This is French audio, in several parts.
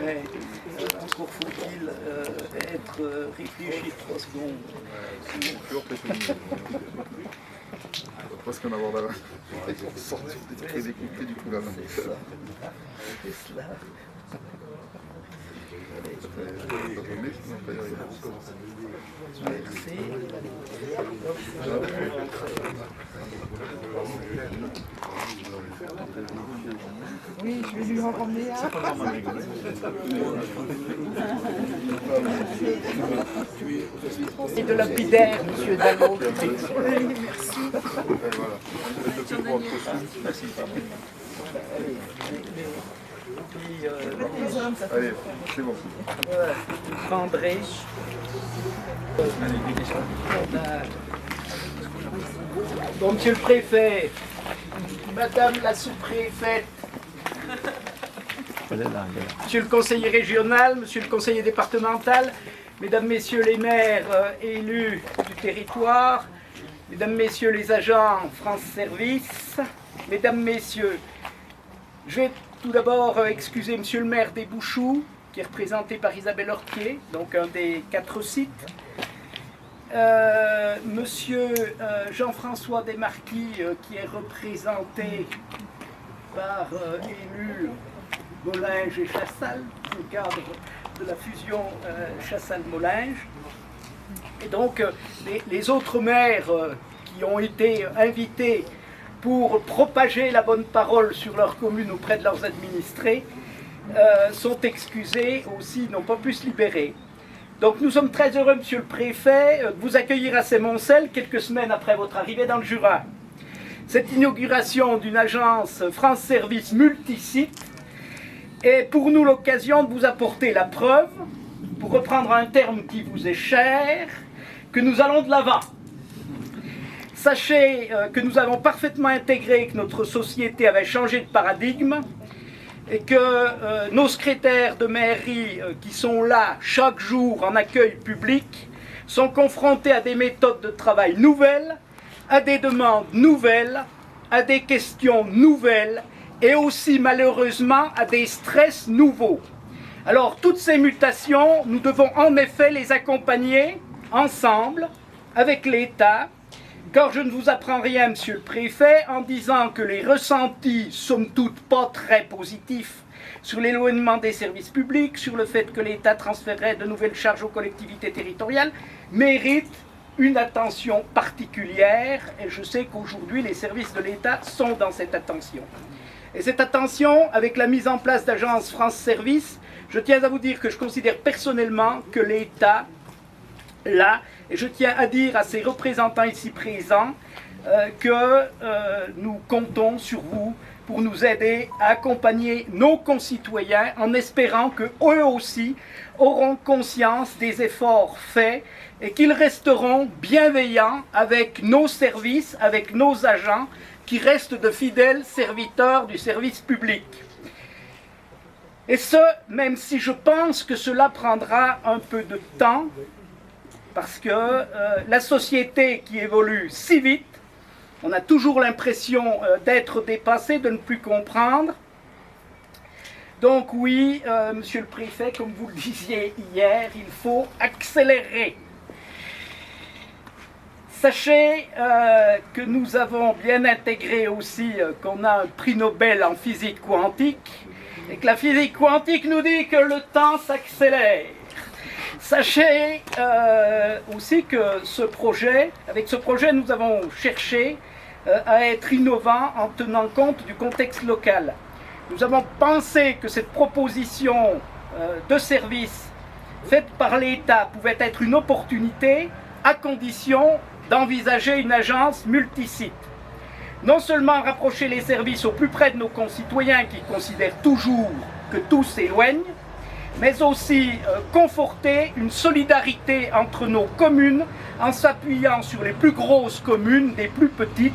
Mais encore faut-il être réfléchi 3 secondes. Presque en avoir d'avance. Pour sortir des très écoutés du coup là. C'est ça. C'est cela. Merci. Oui, je vais lui en ramener un. Et de lapidaire, monsieur Dallot. Merci. Merci. Puis, Allez, c'est bon. vous prendrez. Bon, monsieur le préfet, madame la sous-préfète, monsieur le conseiller régional, monsieur le conseiller départemental, mesdames, messieurs les maires élus du territoire, mesdames, messieurs les agents France Service, mesdames, messieurs, je vais tout d'abord excuser monsieur le maire des Bouchoux, qui est représenté par Isabelle Ortier, donc un des 4 sites. Monsieur Jean-François Desmarquis, qui est représenté par élus Mollinges et Chassal, dans le cadre de la fusion Chassal-Mollinges. Et donc les autres maires qui ont été invités pour propager la bonne parole sur leur commune auprès de leurs administrés sont excusés aussi, n'ont pas pu se libérer. Donc nous sommes très heureux, monsieur le préfet, de vous accueillir à Semoncel quelques semaines après votre arrivée dans le Jura. Cette inauguration d'une agence France Service multisite est pour nous l'occasion de vous apporter la preuve, pour reprendre un terme qui vous est cher, que nous allons de l'avant. Sachez que nous avons parfaitement intégré que notre société avait changé de paradigme et que nos secrétaires de mairie qui sont là chaque jour en accueil public sont confrontés à des méthodes de travail nouvelles, à des demandes nouvelles, à des questions nouvelles et aussi malheureusement à des stress nouveaux. Alors toutes ces mutations, nous devons en effet les accompagner ensemble avec l'État. Car je ne vous apprends rien, monsieur le préfet, en disant que les ressentis, somme toute pas très positifs, sur l'éloignement des services publics, sur le fait que l'État transférerait de nouvelles charges aux collectivités territoriales, méritent une attention particulière. Et je sais qu'aujourd'hui, les services de l'État sont dans cette attention. Et cette attention, avec la mise en place d'agences France Service, je tiens à vous dire que je considère personnellement que l'État, là, et je tiens à dire à ces représentants ici présents que nous comptons sur vous pour nous aider à accompagner nos concitoyens en espérant qu'eux aussi auront conscience des efforts faits et qu'ils resteront bienveillants avec nos services, avec nos agents qui restent de fidèles serviteurs du service public. Et ce, même si je pense que cela prendra un peu de temps, parce que la société qui évolue si vite, on a toujours l'impression d'être dépassé, de ne plus comprendre. Donc oui, monsieur le préfet, comme vous le disiez hier, il faut accélérer. Sachez que nous avons bien intégré aussi qu'on a un prix Nobel en physique quantique, et que la physique quantique nous dit que le temps s'accélère. Sachez aussi que avec ce projet, nous avons cherché à être innovants en tenant compte du contexte local. Nous avons pensé que cette proposition de service faite par l'État pouvait être une opportunité à condition d'envisager une agence multisite. Non seulement rapprocher les services au plus près de nos concitoyens qui considèrent toujours que tout s'éloigne, mais aussi conforter une solidarité entre nos communes en s'appuyant sur les plus grosses communes des plus petites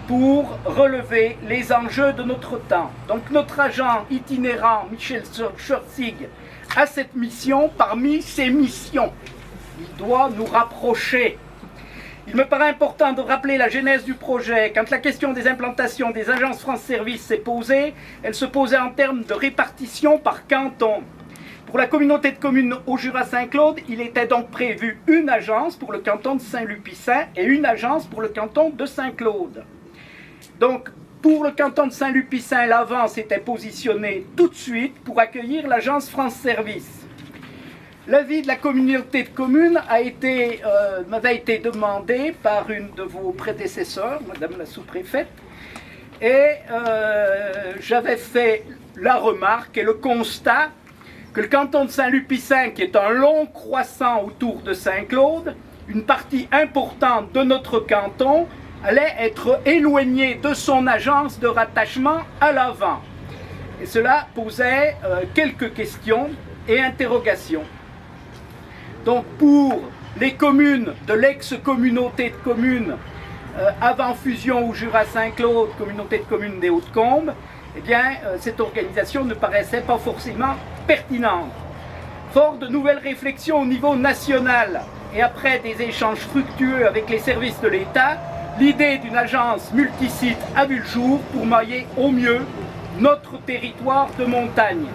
pour relever les enjeux de notre temps. Donc notre agent itinérant Michel Schorzig a cette mission parmi ses missions. Il doit nous rapprocher. Il me paraît important de rappeler la genèse du projet. Quand la question des implantations des agences France Service s'est posée, elle se posait en termes de répartition par canton. Pour la communauté de communes au Jura-Saint-Claude, il était donc prévu une agence pour le canton de Saint-Lupicin et une agence pour le canton de Saint-Claude. Donc, pour le canton de Saint-Lupicin, l'avance était positionnée tout de suite pour accueillir l'agence France Service. L'avis de la communauté de communes m'avait été demandé par une de vos prédécesseurs, Madame la sous-préfète, et j'avais fait la remarque et le constat que le canton de Saint-Lupicin, qui est un long croissant autour de Saint-Claude, une partie importante de notre canton, allait être éloignée de son agence de rattachement à l'avant. Et cela posait quelques questions et interrogations. Donc pour les communes de l'ex-communauté de communes avant fusion au Jura-Saint-Claude, communauté de communes des Hautes-Combes, eh bien cette organisation ne paraissait pas forcément pertinente. Fort de nouvelles réflexions au niveau national et après des échanges fructueux avec les services de l'État, l'idée d'une agence multisite a vu le jour pour mailler au mieux notre territoire de montagne.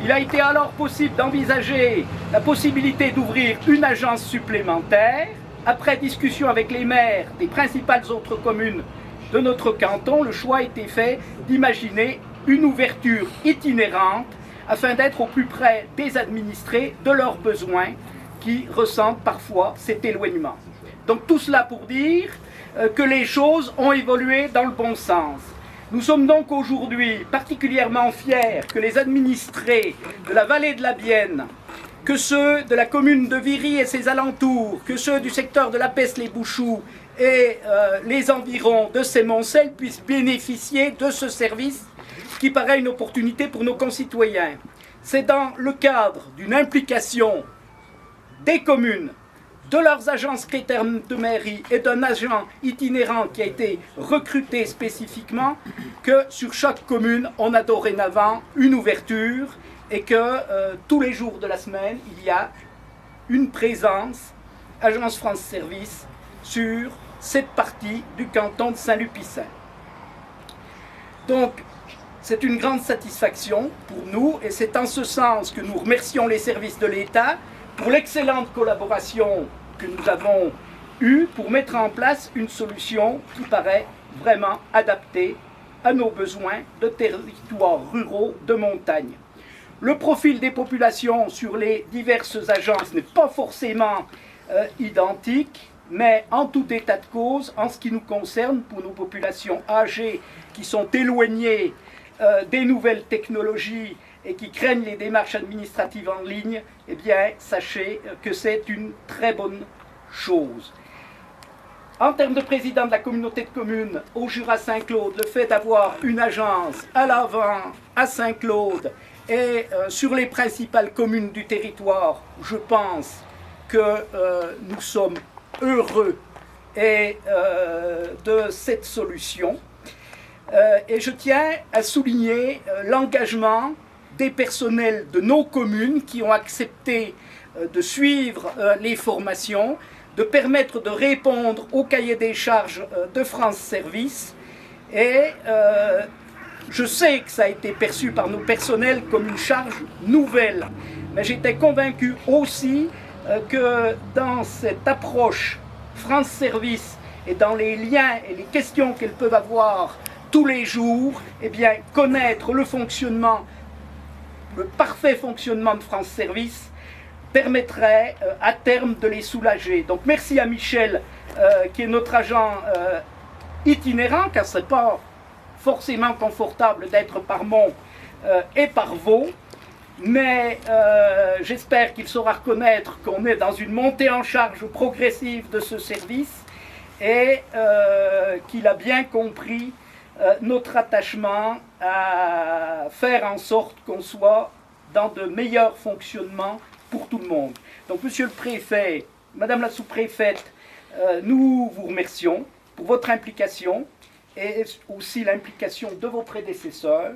Il a été alors possible d'envisager la possibilité d'ouvrir une agence supplémentaire. Après discussion avec les maires des principales autres communes de notre canton, le choix a été fait d'imaginer une ouverture itinérante afin d'être au plus près des administrés, de leurs besoins, qui ressentent parfois cet éloignement. Donc tout cela pour dire que les choses ont évolué dans le bon sens. Nous sommes donc aujourd'hui particulièrement fiers que les administrés de la vallée de la Bienne, que ceux de la commune de Viry et ses alentours, que ceux du secteur de la Peste-les-Bouchoux et les environs de Sémoncel puissent bénéficier de ce service qui paraît une opportunité pour nos concitoyens. C'est dans le cadre d'une implication des communes, de leurs agents secrétaires de mairie et d'un agent itinérant qui a été recruté spécifiquement, que sur chaque commune, on a dorénavant une ouverture et que tous les jours de la semaine, il y a une présence Agence France Service sur cette partie du canton de Saint-Lupicin. Donc, c'est une grande satisfaction pour nous et c'est en ce sens que nous remercions les services de l'État pour l'excellente collaboration que nous avons eue pour mettre en place une solution qui paraît vraiment adaptée à nos besoins de territoires ruraux de montagne. Le profil des populations sur les diverses agences n'est pas forcément identique, mais en tout état de cause, en ce qui nous concerne, pour nos populations âgées qui sont éloignées des nouvelles technologies et qui craignent les démarches administratives en ligne, eh bien, sachez que c'est une très bonne chose. En termes de président de la communauté de communes au Jura-Saint-Claude, le fait d'avoir une agence à l'avant, à Saint-Claude et sur les principales communes du territoire, je pense que nous sommes heureux de cette solution. Et je tiens à souligner l'engagement des personnels de nos communes qui ont accepté de suivre les formations, de permettre de répondre au cahier des charges de France Service. Et je sais que ça a été perçu par nos personnels comme une charge nouvelle, mais j'étais convaincu aussi que dans cette approche France Service et dans les liens et les questions qu'elles peuvent avoir tous les jours, eh bien, connaître le fonctionnement, le parfait fonctionnement de France Service permettrait à terme de les soulager. Donc merci à Michel, qui est notre agent itinérant, car ce n'est pas forcément confortable d'être par Mont et par Vaud, mais j'espère qu'il saura reconnaître qu'on est dans une montée en charge progressive de ce service et qu'il a bien compris notre attachement à faire en sorte qu'on soit dans de meilleurs fonctionnements pour tout le monde. Donc, monsieur le préfet, madame la sous-préfète, nous vous remercions pour votre implication et aussi l'implication de vos prédécesseurs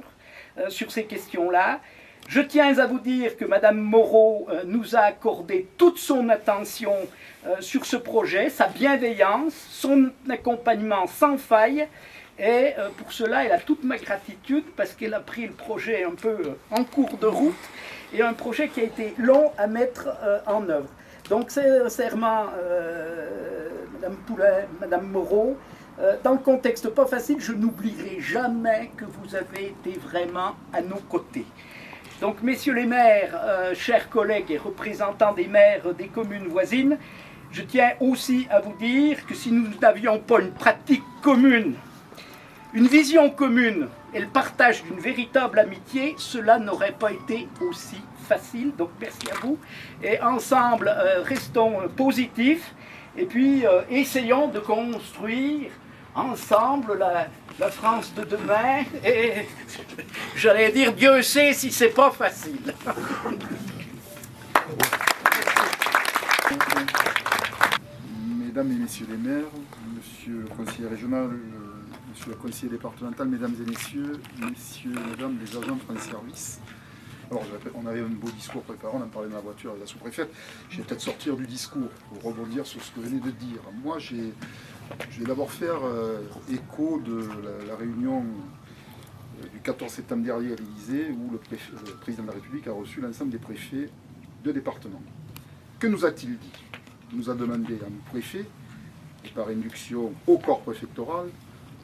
sur ces questions-là. Je tiens à vous dire que Madame Moreau nous a accordé toute son attention sur ce projet, sa bienveillance, son accompagnement sans faille. Et pour cela, elle a toute ma gratitude parce qu'elle a pris le projet un peu en cours de route et un projet qui a été long à mettre en œuvre. Donc sincèrement, Madame Poulain, Madame Moreau, dans le contexte pas facile, je n'oublierai jamais que vous avez été vraiment à nos côtés. Donc, messieurs les maires, chers collègues et représentants des maires des communes voisines, je tiens aussi à vous dire que si nous n'avions pas une pratique commune, une vision commune et le partage d'une véritable amitié, cela n'aurait pas été aussi facile. Donc, merci à vous. Et ensemble, restons positifs et puis essayons de construire ensemble la France de demain, et j'allais dire, Dieu sait si c'est pas facile. Mesdames et messieurs les maires, monsieur le conseiller régional, monsieur le conseiller départemental, mesdames et messieurs, messieurs et mesdames les agents France Service. Alors, on avait un beau discours préparé, on en parlait dans la voiture avec la sous-préfète. Je vais peut-être sortir du discours pour rebondir sur ce que vous venez de dire. Moi, je vais d'abord faire écho de la réunion du 14 septembre dernier à l'Élysée où le président de la République a reçu l'ensemble des préfets de département. Que nous a-t-il dit? Il nous a demandé à nos préfets, et par induction au corps préfectoral,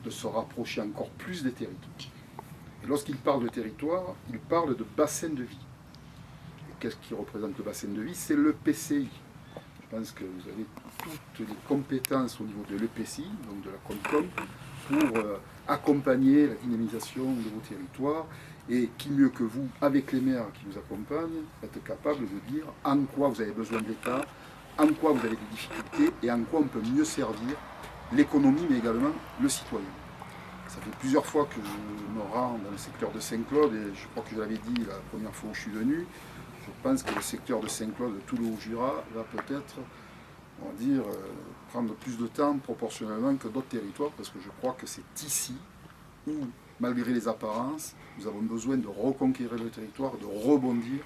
de se rapprocher encore plus des territoires. Et lorsqu'il parle de territoire, il parle de bassin de vie. Et qu'est-ce qui représente le bassin de vie? C'est le PCI. Je pense que vous avez toutes les compétences au niveau de l'EPCI, donc de la Comcom, pour accompagner la dynamisation de vos territoires. Et qui mieux que vous, avec les maires qui vous accompagnent, êtes capable de dire en quoi vous avez besoin de l'État, en quoi vous avez des difficultés et en quoi on peut mieux servir l'économie, mais également le citoyen. Ça fait plusieurs fois que je me rends dans le secteur de Saint-Claude, et je crois que je l'avais dit la première fois où je suis venu. Je pense que le secteur de Saint-Claude, de tout le Haut-Jura, va peut-être, on va dire, prendre plus de temps proportionnellement que d'autres territoires, parce que je crois que c'est ici où, malgré les apparences, nous avons besoin de reconquérir le territoire, de rebondir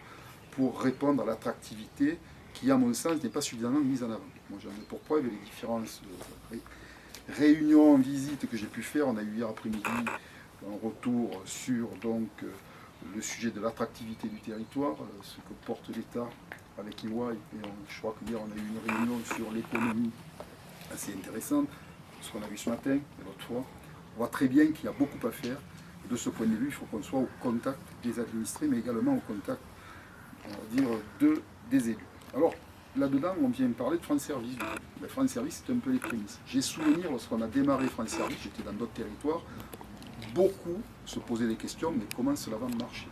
pour répondre à l'attractivité qui, à mon sens, n'est pas suffisamment mise en avant. Moi, j'en ai pour preuve les différentes réunions, visites que j'ai pu faire. On a eu hier après-midi un retour sur donc, le sujet de l'attractivité du territoire, ce que porte l'État avec EY. Et je crois qu'hier, on a eu une réunion sur l'économie assez intéressante, ce qu'on a vu ce matin et l'autre fois. On voit très bien qu'il y a beaucoup à faire. Et de ce point de vue, il faut qu'on soit au contact des administrés, mais également au contact, on va dire, des élus. Alors, là-dedans, on vient parler de France Service. Le France Service, c'est un peu les prémices. J'ai souvenir, lorsqu'on a démarré France Service, j'étais dans d'autres territoires, beaucoup se posaient des questions, mais comment cela va marcher?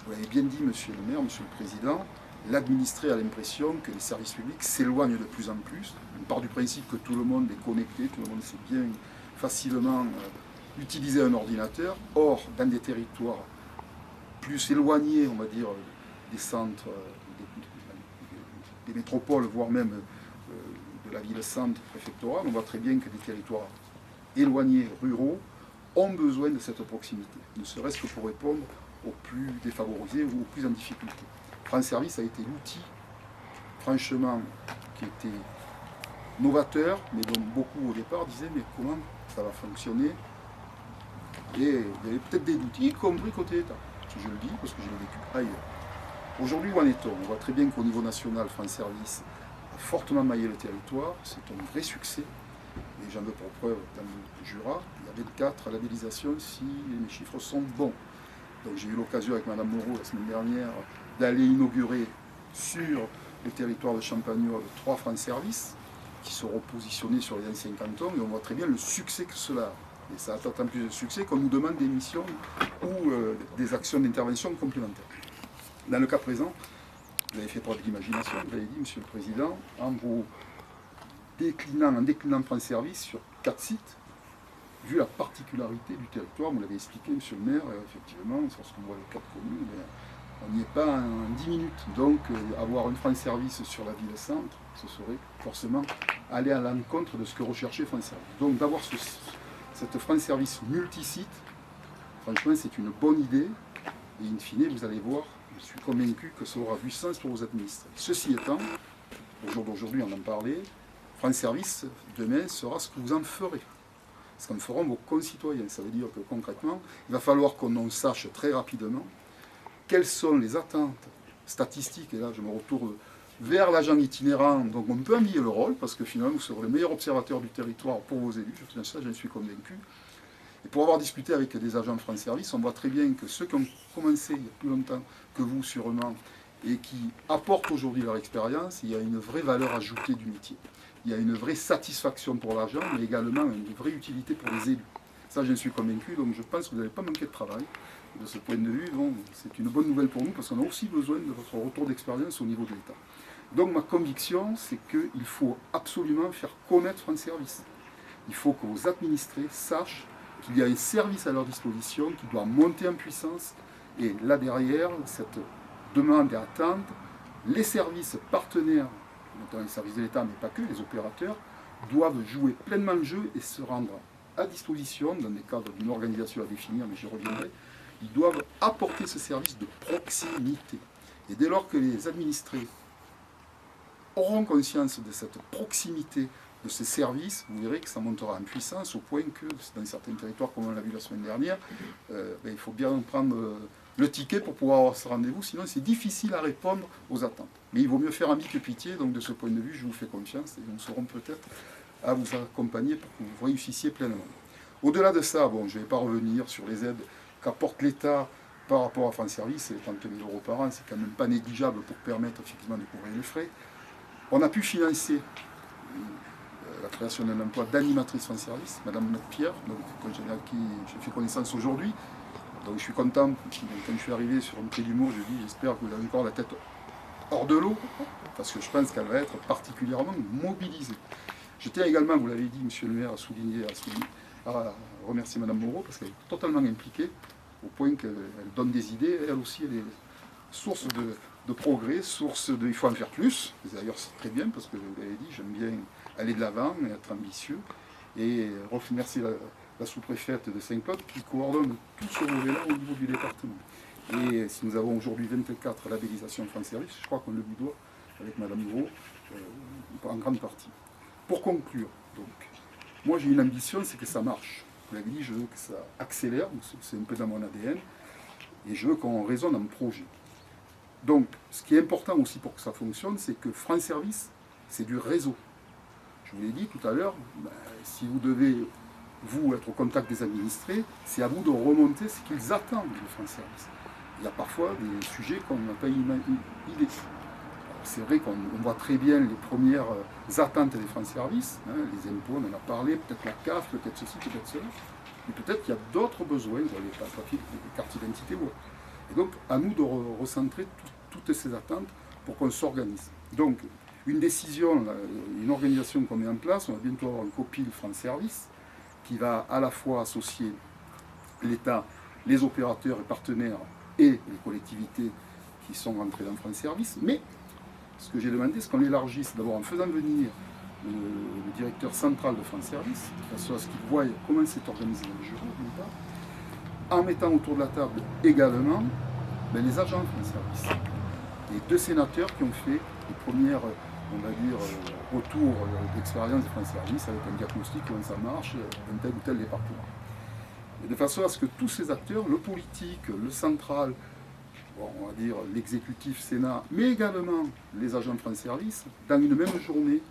Vous l'avez bien dit, monsieur le maire, monsieur le président, l'administré a l'impression que les services publics s'éloignent de plus en plus. On part du principe que tout le monde est connecté, tout le monde sait bien facilement utiliser un ordinateur. Or, dans des territoires plus éloignés, on va dire, des centres, des métropoles, voire même de la ville-centre préfectorale, on voit très bien que des territoires éloignés, ruraux, ont besoin de cette proximité, ne serait-ce que pour répondre aux plus défavorisés ou aux plus en difficulté. France Service a été l'outil, franchement, qui était novateur, mais dont beaucoup au départ disaient mais comment ça va fonctionner? Et il y avait peut-être des doutes, y compris côté État. Je le dis parce que je l'ai vécu ailleurs. Aujourd'hui, où en est-on? On voit très bien qu'au niveau national, France Service a fortement maillé le territoire. C'est un vrai succès. Et j'en veux pour preuve dans le Jura, il y a 24 labellisations si mes chiffres sont bons. Donc j'ai eu l'occasion avec Mme Moreau la semaine dernière d'aller inaugurer sur le territoire de Champagnole 3 France Service qui seront positionnés sur les anciens cantons et on voit très bien le succès que cela a. Et ça a d'autant plus de succès qu'on nous demande des missions ou des actions d'intervention complémentaires. Dans le cas présent, vous avez fait preuve d'imagination, vous avez dit, Monsieur le Président, en déclinant France Service sur 4 sites, vu la particularité du territoire, vous l'avez expliqué, Monsieur le maire, effectivement, lorsqu'on voit les 4 communes, on n'y est pas en 10 minutes. Donc, avoir une France Service sur la ville-centre, ce serait forcément aller à l'encontre de ce que recherchait France Service. Donc, d'avoir cette France Service multisite, franchement, c'est une bonne idée. Et in fine, vous allez voir je suis convaincu que ça aura du sens pour vos administrés. Ceci étant, au jour d'aujourd'hui, on en parlait, France Service, demain, sera ce que vous en ferez. Ce qu'en feront vos concitoyens. Ça veut dire que concrètement, il va falloir qu'on sache très rapidement quelles sont les attentes statistiques, et là je me retourne vers l'agent itinérant, donc on peut améliorer le rôle, parce que finalement vous serez le meilleur observateur du territoire pour vos élus, j'en suis convaincu. Et pour avoir discuté avec des agents de France Service, on voit très bien que ceux qui ont commencé il y a plus longtemps que vous sûrement, et qui apportent aujourd'hui leur expérience, il y a une vraie valeur ajoutée du métier. Il y a une vraie satisfaction pour l'agent, mais également une vraie utilité pour les élus. Ça, j'en suis convaincu, donc je pense que vous n'allez pas manquer de travail. De ce point de vue, bon, c'est une bonne nouvelle pour nous, parce qu'on a aussi besoin de votre retour d'expérience au niveau de l'État. Donc ma conviction, c'est qu'il faut absolument faire connaître France Service. Il faut que vos administrés sachent qu'il y a un service à leur disposition qui doit monter en puissance. Et là derrière, cette demande et attente, les services partenaires, notamment les services de l'État, mais pas que, les opérateurs, doivent jouer pleinement le jeu et se rendre à disposition, dans des cadres d'une organisation à définir, mais j'y reviendrai. Ils doivent apporter ce service de proximité. Et dès lors que les administrés auront conscience de cette proximité de ces services, vous verrez que ça montera en puissance au point que, dans certains territoires, comme on l'a vu la semaine dernière, il faut bien prendre le ticket pour pouvoir avoir ce rendez-vous, sinon c'est difficile à répondre aux attentes. Mais il vaut mieux faire ami que pitié, donc de ce point de vue, je vous fais confiance et nous serons peut-être à vous accompagner pour que vous réussissiez pleinement. Au-delà de ça, bon, je ne vais pas revenir sur les aides qu'apporte l'État par rapport à France Service, et 30 000 € par an, c'est quand même pas négligeable pour permettre effectivement de couvrir les frais. On a pu financer la création d'un emploi d'animatrice France Service, Madame Pierre, donc, à qui je fais connaissance aujourd'hui. Donc je suis content, quand je suis arrivé sur un pied d'humour, je dis j'espère que vous avez encore la tête hors de l'eau, parce que je pense qu'elle va être particulièrement mobilisée. Je tiens également, vous l'avez dit, Monsieur le maire, à remercier Madame Moreau, parce qu'elle est totalement impliquée, au point qu'elle donne des idées, elle aussi, elle est source de progrès, source de... Il faut en faire plus, d'ailleurs c'est très bien, parce que vous l'avez dit, j'aime bien aller de l'avant et être ambitieux, et remercier la sous-préfète de Saint-Claude qui coordonne tout ce volet-là au niveau du département. Et si nous avons aujourd'hui 24 labellisations France Service, je crois qu'on le lui doit, avec Madame Moreau, en grande partie. Pour conclure, donc, moi j'ai une ambition, c'est que ça marche. Vous l'avez dit, je veux que ça accélère, c'est un peu dans mon ADN, et je veux qu'on raisonne en projet. Donc, ce qui est important aussi pour que ça fonctionne, c'est que France Service, c'est du réseau. Je vous l'ai dit tout à l'heure, si vous devez, vous, être au contact des administrés, c'est à vous de remonter ce qu'ils attendent de France Service. Il y a parfois des sujets qu'on n'a pas idée. C'est vrai qu'on voit très bien les premières attentes des France Service, hein, les impôts, on en a parlé, peut-être la CAF, peut-être ceci, peut-être cela, mais peut-être qu'il y a d'autres besoins, dans les papiers, les cartes d'identité. Et donc, à nous de recentrer toutes ces attentes pour qu'on s'organise. Donc, une décision, une organisation qu'on met en place, on va bientôt avoir un copil France Service, qui va à la fois associer l'État, les opérateurs et partenaires et les collectivités qui sont rentrées dans France Service, mais ce que j'ai demandé, c'est qu'on l'élargisse d'abord en faisant venir le directeur central de France Service, de façon à ce qu'il voie comment c'est organisé dans le jury, en mettant autour de la table également les agents de France Service. Et 2 sénateurs qui ont fait les premières, on va dire, retours d'expérience de France Service avec un diagnostic, comment ça marche, dans tel ou tel département. Et de façon à ce que tous ces acteurs, le politique, le central, bon, on va dire l'exécutif Sénat, mais également les agents de France Service, dans une même journée,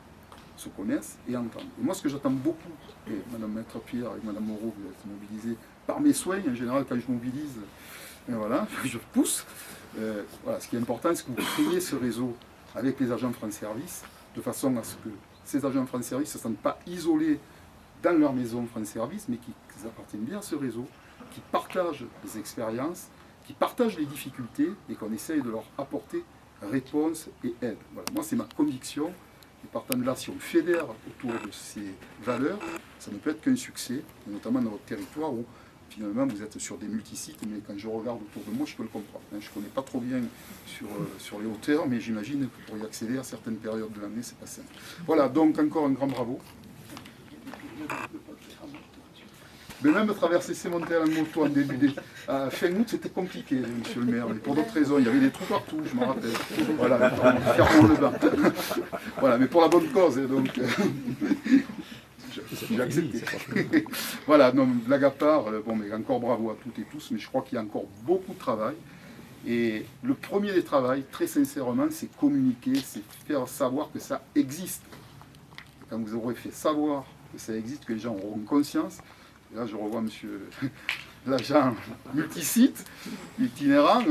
se connaissent et entendent. Et moi, ce que j'attends beaucoup, et Mme Maître Pierre et Mme Moreau, vous êtes mobilisés par mes soins, en général, quand je mobilise, et voilà, je pousse. Voilà, ce qui est important, c'est que vous créez ce réseau avec les agents de France Service, de façon à ce que ces agents de France Service ne se sentent pas isolés dans leur maison France Service, mais qu'ils appartiennent bien à ce réseau, qui partagent des expériences, qui partagent les difficultés et qu'on essaye de leur apporter réponse et aide. Voilà. Moi, c'est ma conviction. Et partant de là, si on fédère autour de ces valeurs, ça ne peut être qu'un succès, et notamment dans votre territoire où finalement vous êtes sur des multisites, mais quand je regarde autour de moi, je peux le comprendre. Je ne connais pas trop bien sur les hauteurs, mais j'imagine que pour y accéder à certaines périodes de l'année, c'est pas simple. Voilà, donc encore un grand bravo. Mais même traverser ces montagnes en moto en à fin août, c'était compliqué, monsieur le maire. Mais pour d'autres raisons, il y avait des trous partout, je m'en rappelle. Voilà, fermons le bain. Voilà, mais pour la bonne cause, et donc j'ai accepté. Voilà, non, blague à part, bon, mais encore bravo à toutes et tous, mais je crois qu'il y a encore beaucoup de travail. Et le premier des travaux, très sincèrement, c'est communiquer, c'est faire savoir que ça existe. Quand vous aurez fait savoir que ça existe, que les gens auront conscience, et là je revois monsieur l'agent multisite, itinérant,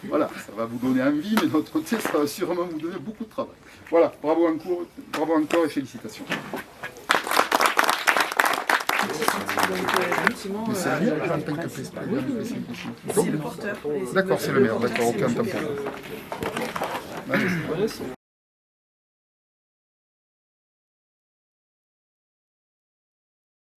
voilà, ça va vous donner envie, mais de notre côté, ça va sûrement vous donner beaucoup de travail. Voilà, bravo encore et félicitations. C'est le porteur. D'accord, c'est le maire, d'accord, aucun temps pour vous.